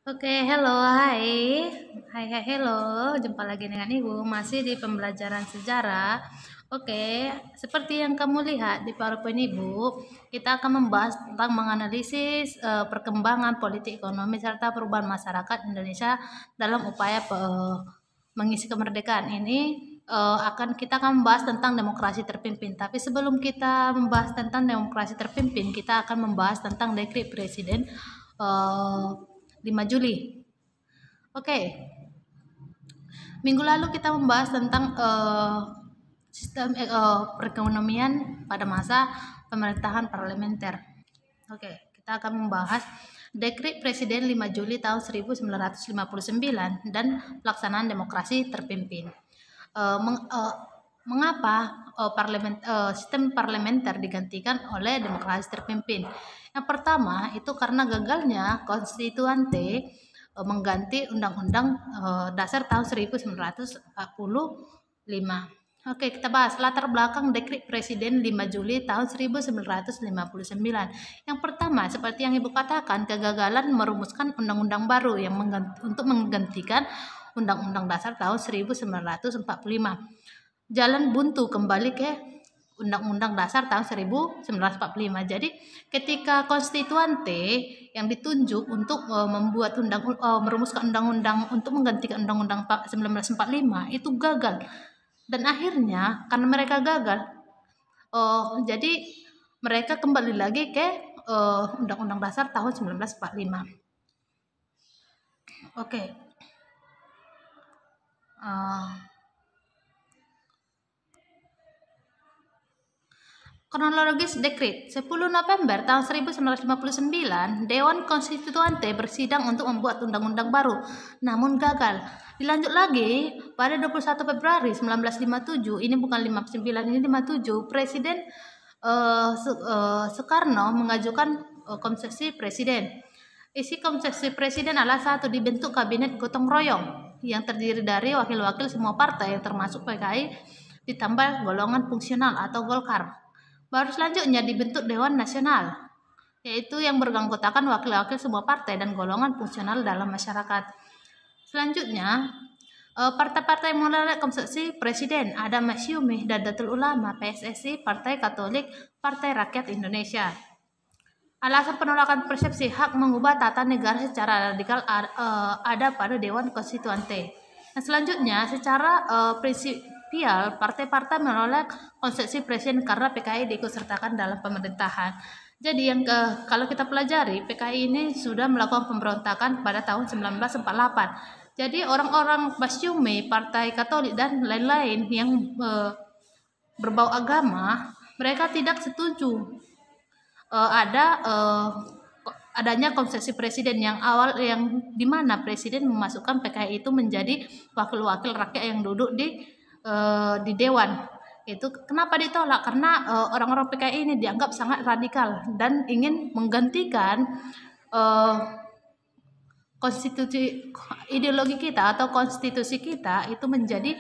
Oke, halo, hai. Hai, hai, hello. Jumpa lagi dengan Ibu, masih di pembelajaran sejarah. Oke, seperti yang kamu lihat di PowerPoint Ibu, kita akan membahas tentang menganalisis perkembangan politik ekonomi serta perubahan masyarakat Indonesia dalam upaya mengisi kemerdekaan ini. Kita akan membahas tentang demokrasi terpimpin. Tapi sebelum kita membahas tentang demokrasi terpimpin, kita akan membahas tentang dekret presiden 5 Juli. Oke, minggu lalu kita membahas tentang sistem perekonomian pada masa pemerintahan parlementer. Oke, kita akan membahas Dekret Presiden 5 Juli tahun 1959 dan pelaksanaan demokrasi terpimpin. Mengapa sistem parlementer digantikan oleh demokrasi terpimpin? Yang pertama itu karena gagalnya konstituante mengganti Undang-Undang Dasar tahun 1945. Oke, kita bahas latar belakang Dekret Presiden 5 Juli tahun 1959. Yang pertama, seperti yang Ibu katakan, kegagalan merumuskan undang-undang baru yang untuk menggantikan Undang-Undang Dasar tahun 1945. Jalan buntu kembali ke Undang-Undang Dasar tahun 1945. Jadi ketika konstituante yang ditunjuk untuk merumuskan undang-undang untuk menggantikan Undang-Undang 1945 itu gagal. Dan akhirnya karena mereka gagal, jadi mereka kembali lagi ke Undang-Undang Dasar tahun 1945. Oke. Kronologis dekret 10 November tahun 1959, Dewan Konstituante bersidang untuk membuat undang-undang baru, namun gagal. Dilanjut lagi pada 21 Februari 1957, ini bukan 59, ini 57, Presiden Soekarno mengajukan konsesi presiden. Isi konsesi presiden adalah satu, dibentuk kabinet gotong royong yang terdiri dari wakil-wakil semua partai termasuk PKI ditambah golongan fungsional atau Golkar. Baru selanjutnya dibentuk Dewan Nasional, yaitu yang beranggotakan wakil-wakil semua partai dan golongan fungsional dalam masyarakat. Selanjutnya, partai-partai yang menolak konsesi presiden ada Masyumi, Nahdlatul Ulama, PSSI, Partai Katolik, Partai Rakyat Indonesia. Alasan penolakan persepsi hak mengubah tata negara secara radikal ada pada Dewan Konstituante. Nah, selanjutnya, secara prinsipial, partai-partai menolak konsepsi presiden karena PKI diikutsertakan dalam pemerintahan. Jadi kalau kita pelajari, PKI ini sudah melakukan pemberontakan pada tahun 1948. Jadi orang-orang Masyumi, Partai Katolik dan lain-lain yang berbau agama, mereka tidak setuju adanya konsesi presiden yang di mana presiden memasukkan PKI itu menjadi wakil-wakil rakyat yang duduk di dewan. Itu kenapa ditolak? Karena orang-orang PKI ini dianggap sangat radikal dan ingin menggantikan konstitusi ideologi kita atau konstitusi kita itu menjadi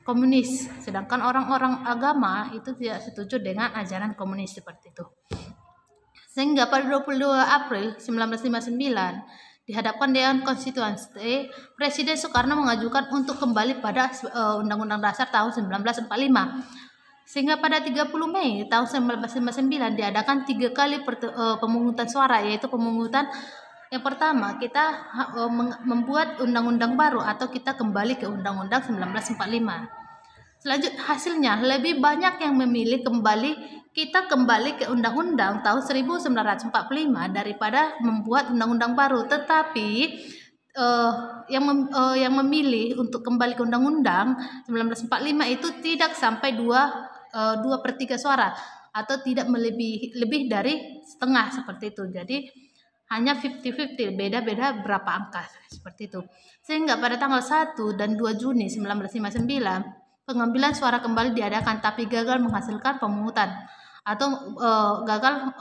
komunis, sedangkan orang-orang agama itu tidak setuju dengan ajaran komunis seperti itu. Sehingga pada 22 April 1959 dihadapkan Dewan Konstituante, Presiden Soekarno mengajukan untuk kembali pada Undang-Undang Dasar tahun 1945. Sehingga pada 30 Mei tahun 1959 diadakan 3 kali pemungutan suara, yaitu pemungutan yang pertama kita membuat undang-undang baru atau kita kembali ke Undang-Undang 1945. Selanjutnya hasilnya lebih banyak yang memilih kita kembali ke Undang-Undang tahun 1945 daripada membuat undang-undang baru. Tetapi yang memilih untuk kembali ke Undang-Undang 1945 itu tidak sampai 2/3 suara atau tidak lebih dari setengah seperti itu. Jadi hanya 50-50, beda-beda berapa angka seperti itu. Sehingga pada tanggal 1 dan 2 Juni 1959 pengambilan suara kembali diadakan, tapi gagal menghasilkan pemungutan atau gagal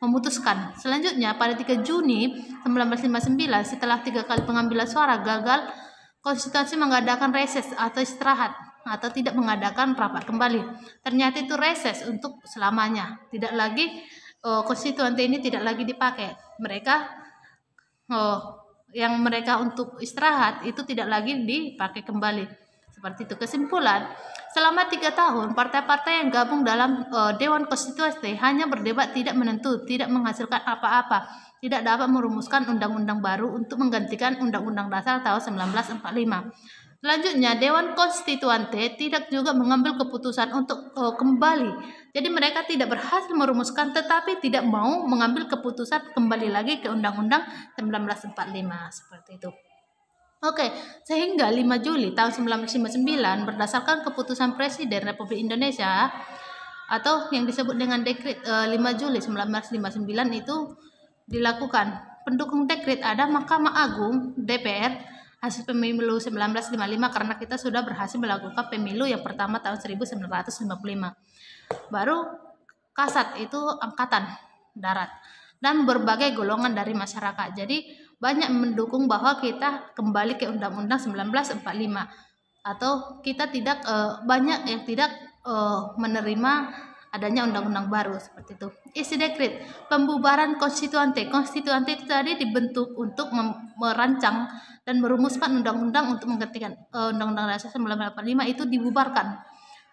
memutuskan. Selanjutnya pada 3 Juni 1959 setelah 3 kali pengambilan suara gagal, konstitusi mengadakan reses atau istirahat atau tidak mengadakan rapat kembali. Ternyata itu reses untuk selamanya, tidak lagi konstituante ini tidak lagi dipakai. Mereka yang mereka untuk istirahat itu tidak lagi dipakai kembali. Seperti itu. Kesimpulan, selama 3 tahun partai-partai yang gabung dalam Dewan Konstitusi hanya berdebat tidak menentu, tidak menghasilkan apa-apa, tidak dapat merumuskan undang-undang baru untuk menggantikan Undang-Undang Dasar tahun 1945. Selanjutnya, Dewan Konstituante tidak juga mengambil keputusan untuk kembali. Jadi mereka tidak berhasil merumuskan, tetapi tidak mau mengambil keputusan kembali lagi ke Undang-Undang 1945. Seperti itu. Oke, sehingga 5 Juli tahun 1959 berdasarkan keputusan Presiden Republik Indonesia atau yang disebut dengan Dekret 5 Juli 1959 itu dilakukan. Pendukung dekret ada Mahkamah Agung, DPR, hasil pemilu 1955 karena kita sudah berhasil melakukan pemilu yang pertama tahun 1955. Baru Kasat itu Angkatan Darat dan berbagai golongan dari masyarakat. Jadi banyak mendukung bahwa kita kembali ke Undang-Undang 1945 atau kita tidak banyak yang tidak menerima adanya undang-undang baru seperti itu. Isi dekret pembubaran konstituante. Konstituante itu tadi dibentuk untuk merancang dan merumuskan undang-undang untuk menggantikan Undang-Undang Dasar 1945 itu dibubarkan.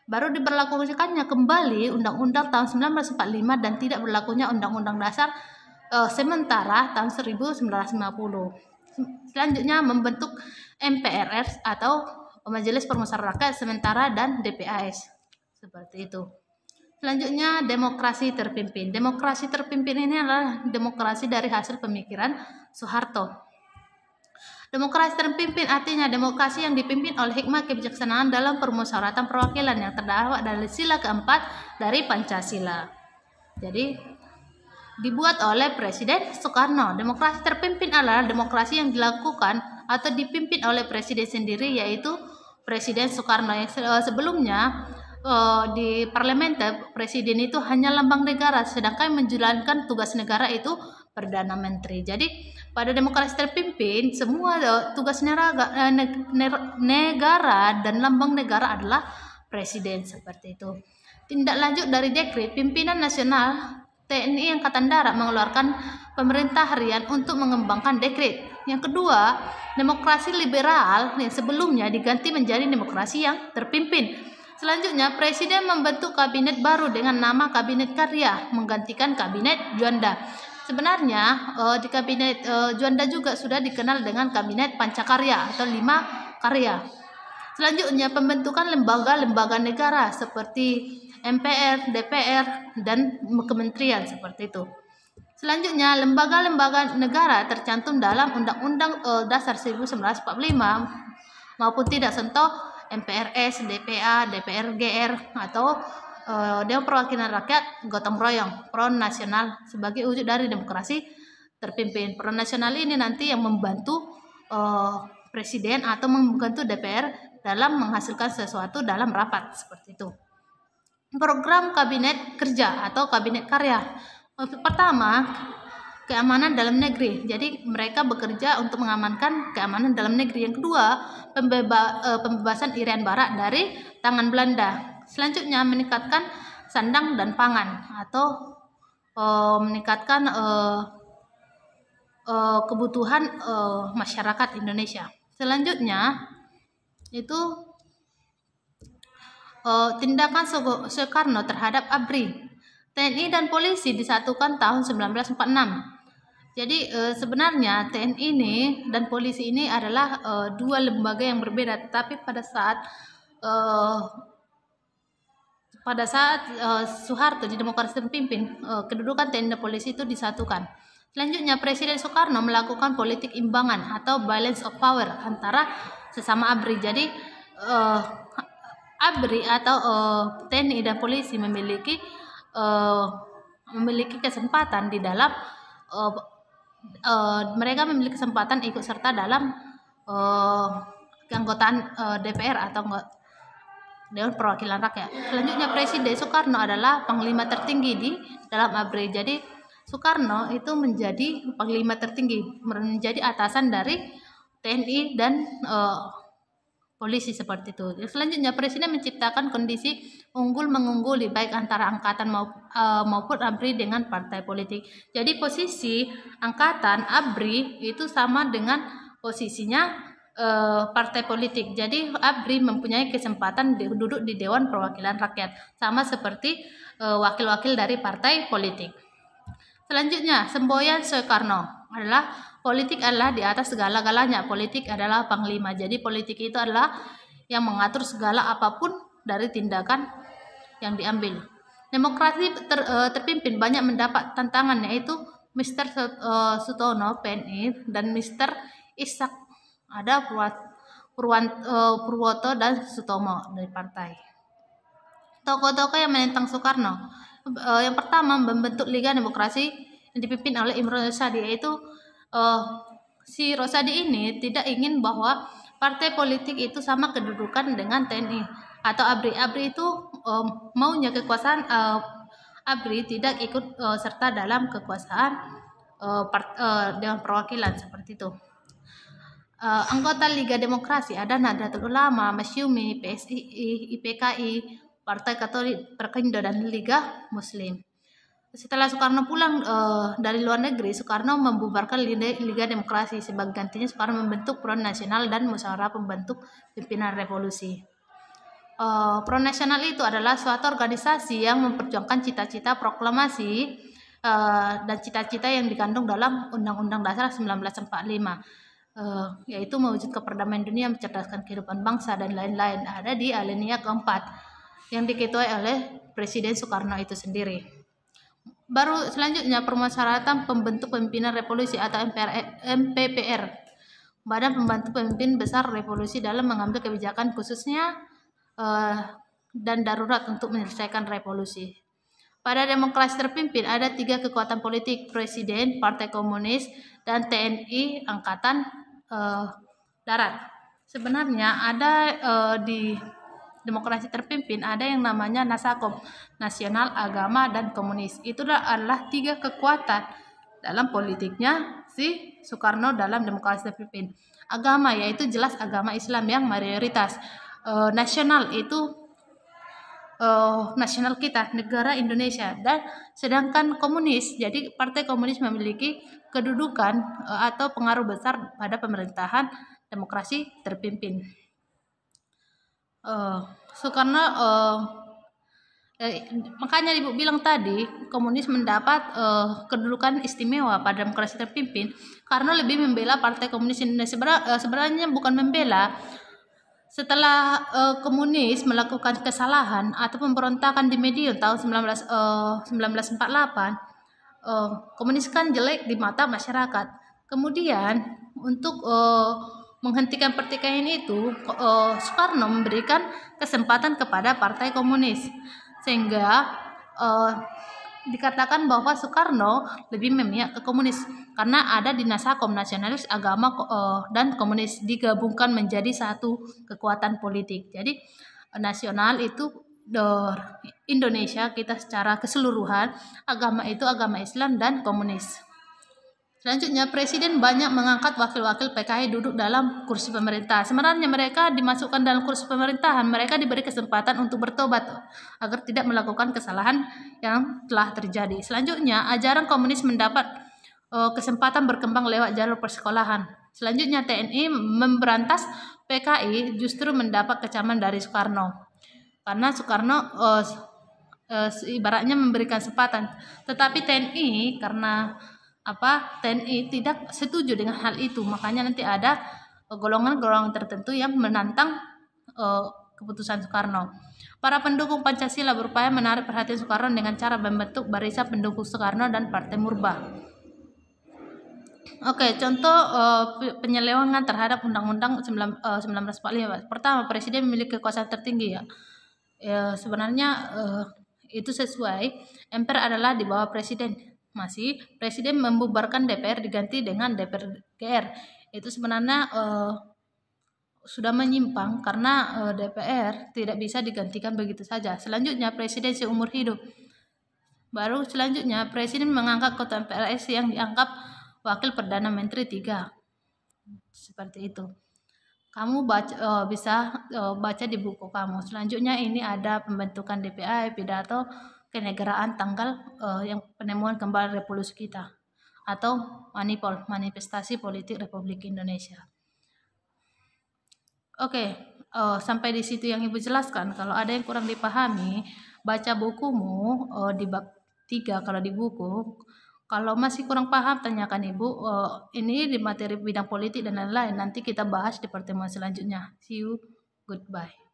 Baru diberlakukannya kembali Undang-Undang tahun 1945 dan tidak berlakunya Undang-Undang Dasar sementara tahun 1950. Selanjutnya membentuk MPRS atau Majelis Permusyawaratan Rakyat Sementara dan DPAS. Seperti itu. Selanjutnya demokrasi terpimpin. Demokrasi terpimpin ini adalah demokrasi dari hasil pemikiran Soeharto. Demokrasi terpimpin artinya demokrasi yang dipimpin oleh hikmah kebijaksanaan dalam permusyawaratan perwakilan yang terdapat dari sila keempat dari Pancasila. Jadi dibuat oleh Presiden Soekarno. Demokrasi terpimpin adalah demokrasi yang dilakukan atau dipimpin oleh Presiden sendiri, yaitu Presiden Soekarno. Yang sebelumnya di parlemen Presiden itu hanya lambang negara, sedangkan menjalankan tugas negara itu Perdana Menteri. Jadi pada demokrasi terpimpin semua tugas negara dan lambang negara adalah Presiden, seperti itu. Tindak lanjut dari dekret pimpinan nasional TNI Angkatan Darat mengeluarkan pemerintah harian untuk mengembangkan dekret. Yang kedua, demokrasi liberal yang sebelumnya diganti menjadi demokrasi yang terpimpin. Selanjutnya, Presiden membentuk kabinet baru dengan nama Kabinet Karya, menggantikan Kabinet Juanda. Sebenarnya di Kabinet Juanda juga sudah dikenal dengan Kabinet Pancakarya atau 5 karya. Selanjutnya, pembentukan lembaga-lembaga negara seperti MPR, DPR, dan kementerian seperti itu. Selanjutnya, lembaga-lembaga negara tercantum dalam Undang-Undang Dasar 1945 maupun tidak, contoh MPRS, DPA, DPR-GR atau Dewan Perwakilan Rakyat Gotong Royong, Front Nasional sebagai wujud dari demokrasi terpimpin. Front Nasional ini nanti yang membantu Presiden atau membantu DPR dalam menghasilkan sesuatu dalam rapat seperti itu. Program Kabinet Kerja atau Kabinet Karya. Pertama, keamanan dalam negeri. Jadi mereka bekerja untuk mengamankan keamanan dalam negeri. Yang kedua, pembebasan Irian Barat dari tangan Belanda. Selanjutnya, meningkatkan sandang dan pangan atau meningkatkan kebutuhan masyarakat Indonesia. Selanjutnya itu tindakan Soekarno terhadap ABRI. TNI dan polisi disatukan tahun 1946. Jadi sebenarnya TNI ini dan polisi ini adalah dua lembaga yang berbeda, tetapi pada saat Soeharto di demokrasi terpimpin, kedudukan TNI dan polisi itu disatukan. Selanjutnya, Presiden Soekarno melakukan politik imbangan atau balance of power antara sesama ABRI. Jadi ABRI atau TNI dan polisi memiliki kesempatan di dalam mereka memiliki kesempatan ikut serta dalam keanggotaan DPR atau Dewan Perwakilan Rakyat. Selanjutnya, Presiden Soekarno adalah panglima tertinggi di dalam ABRI. Jadi Soekarno itu menjadi panglima tertinggi, menjadi atasan dari TNI dan polisi seperti itu. Selanjutnya presiden menciptakan kondisi unggul mengungguli baik antara angkatan maupun ABRI dengan partai politik. Jadi posisi angkatan ABRI itu sama dengan posisinya partai politik. Jadi ABRI mempunyai kesempatan duduk di Dewan Perwakilan Rakyat sama seperti wakil-wakil dari partai politik. Selanjutnya, semboyan Soekarno adalah politik adalah di atas segala-galanya. Politik adalah panglima. Jadi politik itu adalah yang mengatur segala apapun dari tindakan yang diambil. Demokrasi terpimpin banyak mendapat tantangan, yaitu Mr. Sutono PNI dan Mr. Ishak ada Purwoto dan Sutomo dari partai. Tokoh-tokoh yang menentang Soekarno. Yang pertama membentuk Liga Demokrasi yang dipimpin oleh Imron Rosadi, yaitu si Rosadi ini tidak ingin bahwa partai politik itu sama kedudukan dengan TNI atau ABRI. ABRI itu maunya kekuasaan ABRI tidak ikut serta dalam kekuasaan Dewan Perwakilan seperti itu. Anggota Liga Demokrasi ada Nahdlatul Ulama, Masyumi, PSII, IPKI, Partai Katolik Perkindo dan Liga Muslim. Setelah Soekarno pulang dari luar negeri, Soekarno membubarkan Liga Demokrasi. Sebagai gantinya Soekarno membentuk Front Nasional dan Musyawarah Pembentuk Pimpinan Revolusi. Front Nasional itu adalah suatu organisasi yang memperjuangkan cita-cita proklamasi dan cita-cita yang dikandung dalam Undang-Undang Dasar 1945, yaitu mewujudkan perdamaian dunia, mencerdaskan kehidupan bangsa dan lain-lain. Ada di alinea keempat yang diketuai oleh Presiden Soekarno itu sendiri. Baru selanjutnya permusyawaratan pembentuk pimpinan revolusi atau MPPR, Badan Pembantu Pemimpin Besar Revolusi dalam mengambil kebijakan khususnya dan darurat untuk menyelesaikan revolusi. Pada demokrasi terpimpin ada 3 kekuatan politik, Presiden, Partai Komunis, dan TNI Angkatan Darat. Sebenarnya ada di demokrasi terpimpin ada yang namanya Nasakom, Nasional, Agama, dan Komunis. Itu adalah 3 kekuatan dalam politiknya si Soekarno dalam demokrasi terpimpin. Agama yaitu jelas agama Islam yang mayoritas. Nasional itu nasional kita, negara Indonesia, dan sedangkan komunis, jadi partai komunis memiliki kedudukan atau pengaruh besar pada pemerintahan demokrasi terpimpin. Soekarno makanya Ibu bilang tadi komunis mendapat kedudukan istimewa pada demokrasi terpimpin karena lebih membela Partai Komunis Indonesia. Sebenarnya bukan membela. Setelah komunis melakukan kesalahan atau pemberontakan di Madiun tahun 1948, komunis kan jelek di mata masyarakat. Kemudian untuk menghentikan pertikaian itu, Soekarno memberikan kesempatan kepada Partai Komunis, sehingga dikatakan bahwa Soekarno lebih memihak ke komunis karena ada di Nasakom, nasionalis, agama, dan komunis digabungkan menjadi satu kekuatan politik. Jadi nasional itu Indonesia kita secara keseluruhan, agama itu agama Islam dan komunis. Selanjutnya, Presiden banyak mengangkat wakil-wakil PKI duduk dalam kursi pemerintah. Sebenarnya mereka dimasukkan dalam kursi pemerintahan, mereka diberi kesempatan untuk bertobat agar tidak melakukan kesalahan yang telah terjadi. Selanjutnya, ajaran komunis mendapat kesempatan berkembang lewat jalur persekolahan. Selanjutnya, TNI memberantas PKI justru mendapat kecaman dari Soekarno. Karena Soekarno ibaratnya memberikan kesempatan. Tetapi TNI karena TNI tidak setuju dengan hal itu, makanya nanti ada golongan-golongan tertentu yang menantang keputusan Soekarno. Para pendukung Pancasila berupaya menarik perhatian Soekarno dengan cara membentuk barisan pendukung Soekarno dan Partai Murba. Oke, contoh penyelewengan terhadap Undang-Undang 1945. Pertama, Presiden memiliki kekuasaan tertinggi sebenarnya itu sesuai. MPR adalah di bawah Presiden. Masih Presiden membubarkan DPR diganti dengan DPR. Itu sebenarnya sudah menyimpang karena DPR tidak bisa digantikan begitu saja. Selanjutnya, Presiden seumur hidup. Baru selanjutnya, Presiden mengangkat ketua MPRS yang dianggap Wakil Perdana Menteri 3. Seperti itu. kamu bisa baca di buku kamu. Selanjutnya ini ada pembentukan DPA, pidato kenegaraan tanggal yang penemuan kembali revolusi kita, atau Manipol, Manifestasi Politik Republik Indonesia. Oke, sampai di situ yang Ibu jelaskan. Kalau ada yang kurang dipahami, baca bukumu di bab 3 kalau di buku. Kalau masih kurang paham, tanyakan Ibu. Ini di materi bidang politik dan lain-lain. Nanti kita bahas di pertemuan selanjutnya. See you. Goodbye.